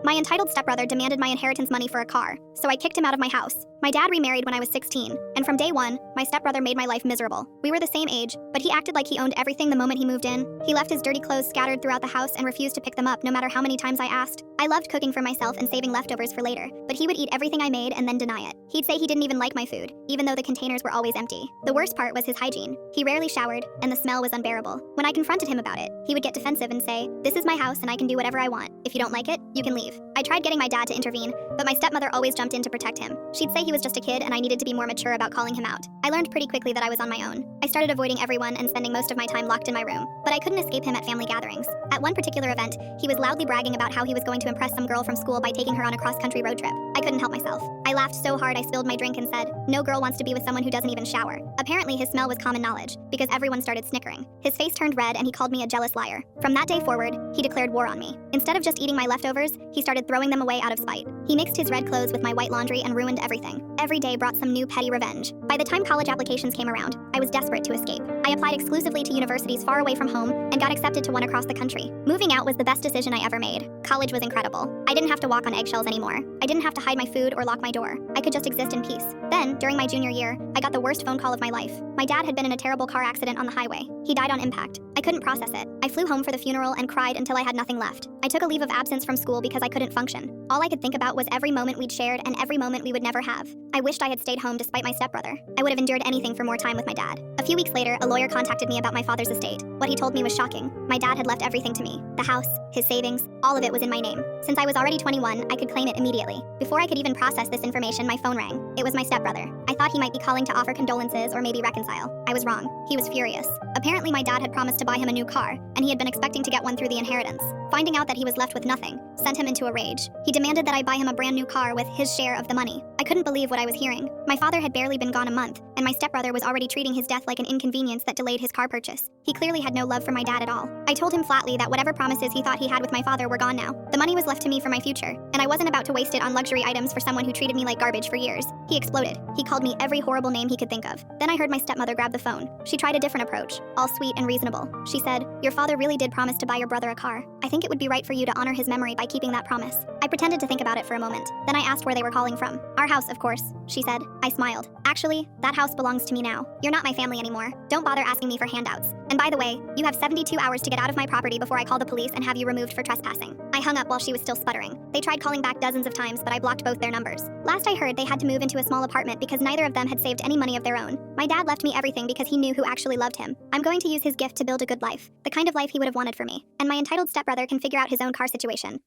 My entitled stepbrother demanded my inheritance money for a car, so I kicked him out of my house. My dad remarried when I was 16, and from day one, my stepbrother made my life miserable. We were the same age, but he acted like he owned everything the moment he moved in. He left his dirty clothes scattered throughout the house and refused to pick them up no matter how many times I asked. I loved cooking for myself and saving leftovers for later, but he would eat everything I made and then deny it. He'd say he didn't even like my food, even though the containers were always empty. The worst part was his hygiene. He rarely showered, and the smell was unbearable. When I confronted him about it, he would get defensive and say, "This is my house and I can do whatever I want. If you don't like it, you can leave." I tried getting my dad to intervene, but my stepmother always jumped in to protect him. She'd say he was just a kid and I needed to be more mature about calling him out. I learned pretty quickly that I was on my own. I started avoiding everyone and spending most of my time locked in my room, but I couldn't escape him at family gatherings. At one particular event, he was loudly bragging about how he was going to impress some girl from school by taking her on a cross-country road trip. I couldn't help myself. I laughed so hard I spilled my drink and said, "No girl wants to be with someone who doesn't even shower." Apparently his smell was common knowledge, because everyone started snickering. His face turned red and he called me a jealous liar. From that day forward, he declared war on me. Instead of just eating my leftovers, he started throwing them away out of spite. He mixed his red clothes with my white laundry and ruined everything. Every day brought some new petty revenge. By the time college applications came around, I was desperate to escape. I applied exclusively to universities far away from home and got accepted to one across the country. Moving out was the best decision I ever made. College was incredible. I didn't have to walk on eggshells anymore. I didn't have to hide my food or lock my door. I could just exist in peace. Then, during my junior year, I got the worst phone call of my life. My dad had been in a terrible car accident on the highway. He died on impact. I couldn't process it. I flew home for the funeral and cried until I had nothing left. I took a leave of absence from school because I couldn't function. All I could think about was every moment we'd shared and every moment we would never have. I wished I had stayed home despite my stepbrother. I would have endured anything for more time with my dad. A few weeks later, a lawyer contacted me about my father's estate. What he told me was shocking. My dad had left everything to me. The house, his savings, all of it was in my name. Since I was already 21, I could claim it immediately. Before I could even process this information, my phone rang. It was my stepbrother. I thought he might be calling to offer condolences or maybe reconcile. I was wrong. He was furious. Apparently my dad had promised to buy him a new car, and he had been expecting to get one through the inheritance. Finding out that he was left with nothing sent him into a rage. He demanded that I buy him a brand new car with his share of the money. I couldn't believe what I was hearing. My father had barely been gone a month, and my stepbrother was already treating his death like an inconvenience that delayed his car purchase. He clearly had no love for my dad at all. I told him flatly that whatever promises he thought he had with my father were gone now. The money was left to me for my future, and I wasn't about to waste it on luxury items for someone who treated me like garbage for years. He exploded. He called me every horrible name he could think of. Then I heard my stepmother grab the phone. She tried a different approach, all sweet and reasonable. She said, "Your father really did promise to buy your brother a car. I think it would be right for you to honor his memory by keeping that promise." I pretended to think about it for a moment. Then I asked where they were calling from. "Our house, of course," she said. I smiled. "Actually, that house belongs to me now. You're not my family anymore. Don't bother asking me for handouts. And by the way, you have 72 hours to get out of my property before I call the police and have you removed for trespassing." I hung up while she was still sputtering. They tried calling back dozens of times, but I blocked both their numbers. Last I heard, they had to move into a small apartment because neither of them had saved any money of their own. My dad left me everything because he knew who actually loved him. I'm going to use his gift to build a good life, the kind of life he would have wanted for me. And my entitled stepbrother can figure out his own car situation.